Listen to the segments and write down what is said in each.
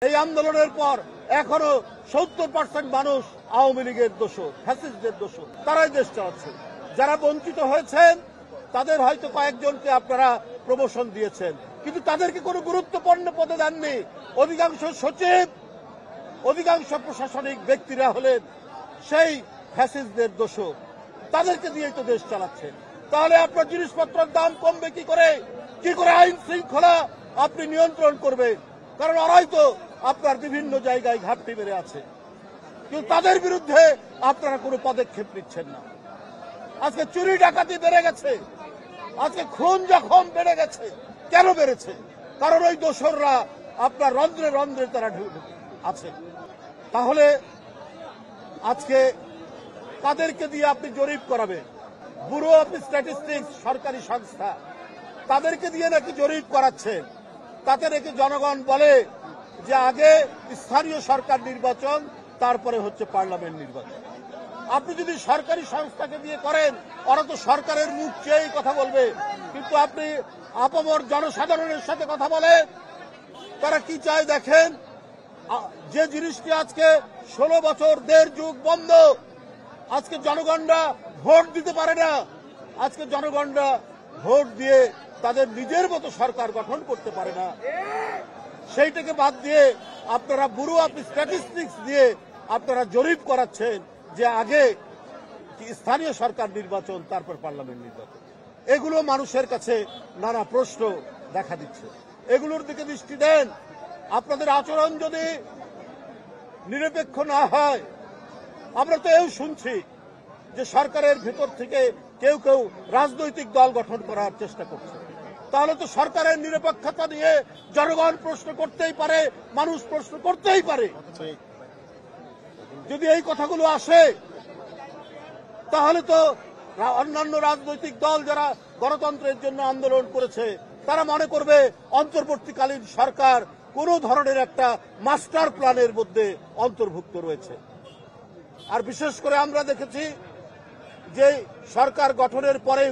এই আন্দোলনের পর এখনো 70% মানুষ আওয়ামী লীগের দোষর, ফ্যাসিস্টদের দোষর, তারাই দেশ চালাচ্ছে। যারা বঞ্চিত হয়েছেন তাদের হয়তো কয়েকজনকে আপনারা প্রমোশন দিয়েছেন, কিন্তু তাদেরকে কোনো গুরুত্বপূর্ণ পদে দেননি। অধিকাংশ সচিব, অধিকাংশ প্রশাসনিক ব্যক্তিরা হলেন সেই ফ্যাসিস্টদের দোষর, তাদেরকে দিয়েই তো দেশ চালাচ্ছে। তাহলে আপনার জিনিসপত্রের দাম কমবে কি করে? কি করে আইন শৃঙ্খলা আপনি নিয়ন্ত্রণ করবেন? কারণ ওরাই তো আপনার বিভিন্ন জায়গায় ঘাপটি মেরে আছে, কিন্তু তাদের বিরুদ্ধে আপনারা কোনো পদক্ষেপ নিচ্ছেন না। আজকে চুরি ডাকাতি বেড়ে গেছে, আজকে খুন জখম বেড়ে গেছে। কেন বেড়েছে? কারণ ওই দোসররা আপনার রন্ধ্রে রন্ধ্রে তারা আছে। তাহলে আজকে তাদেরকে দিয়ে আপনি জরিপ করাবেন? ব্যুরো অফ স্ট্যাটিস্টিক্স সরকারি সংস্থা, তাদেরকে দিয়ে নাকি জরিপ করাচ্ছেন। তাতে নাকি জনগণ বলে যে আগে স্থানীয় সরকার নির্বাচন, তারপরে হচ্ছে পার্লামেন্ট নির্বাচন। আপনি যদি সরকারি সংস্থাকে দিয়ে করেন, ওরা তো সরকারের মুখ চেয়েই কথা বলবে, কিন্তু আপনি আপামর জনসাধারণের সাথে কথা বলেন, তারা কি চায় দেখেন। যে জিনিসটি আজকে 16 বছর, দেড় যুগ বন্ধ, আজকে জনগণরা ভোট দিতে পারে না। আজকে জনগণরা ভোট দিয়ে তাদের নিজের মতো সরকার গঠন করতে পারে না। সেইটাকে বাদ দিয়ে আপনারা ব্যুরো অফ স্ট্যাটিস্টিক্স দিয়ে আপনারা জরিপ করাচ্ছেন যে আগে স্থানীয় সরকার নির্বাচন, তারপর পার্লামেন্ট নির্বাচন। এগুলো মানুষের কাছে নানা প্রশ্ন দেখা দিচ্ছে। এগুলোর দিকে দৃষ্টি দেন। আপনাদের আচরণ যদি নিরপেক্ষ না হয়, আমরা তো এও শুনছি যে সরকারের ভিতর থেকে কেউ কেউ রাজনৈতিক দল গঠন করার চেষ্টা করছে। তাহলে তো সরকারের নিরপেক্ষতা নিয়ে জনগণ প্রশ্ন করতেই পারে, মানুষ প্রশ্ন করতেই পারে। যদি এই কথাগুলো আসে, তাহলে তো অন্যান্য রাজনৈতিক দল যারা গণতন্ত্রের জন্য আন্দোলন করেছে, তারা মনে করবে অন্তর্বর্তীকালীন সরকার কোন ধরনের একটা মাস্টার প্ল্যানের মধ্যে অন্তর্ভুক্ত রয়েছে। আর বিশেষ করে আমরা দেখেছি যে সরকার গঠনের পরে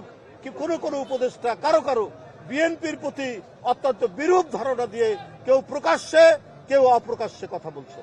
কোনো কোনো উপদেষ্টা কারো কারো বিএনপির প্রতি অত্যন্ত বিরূপ ধারণা দিয়ে কেউ প্রকাশ্যে কেউ অপ্রকাশ্যে কথা বলছে।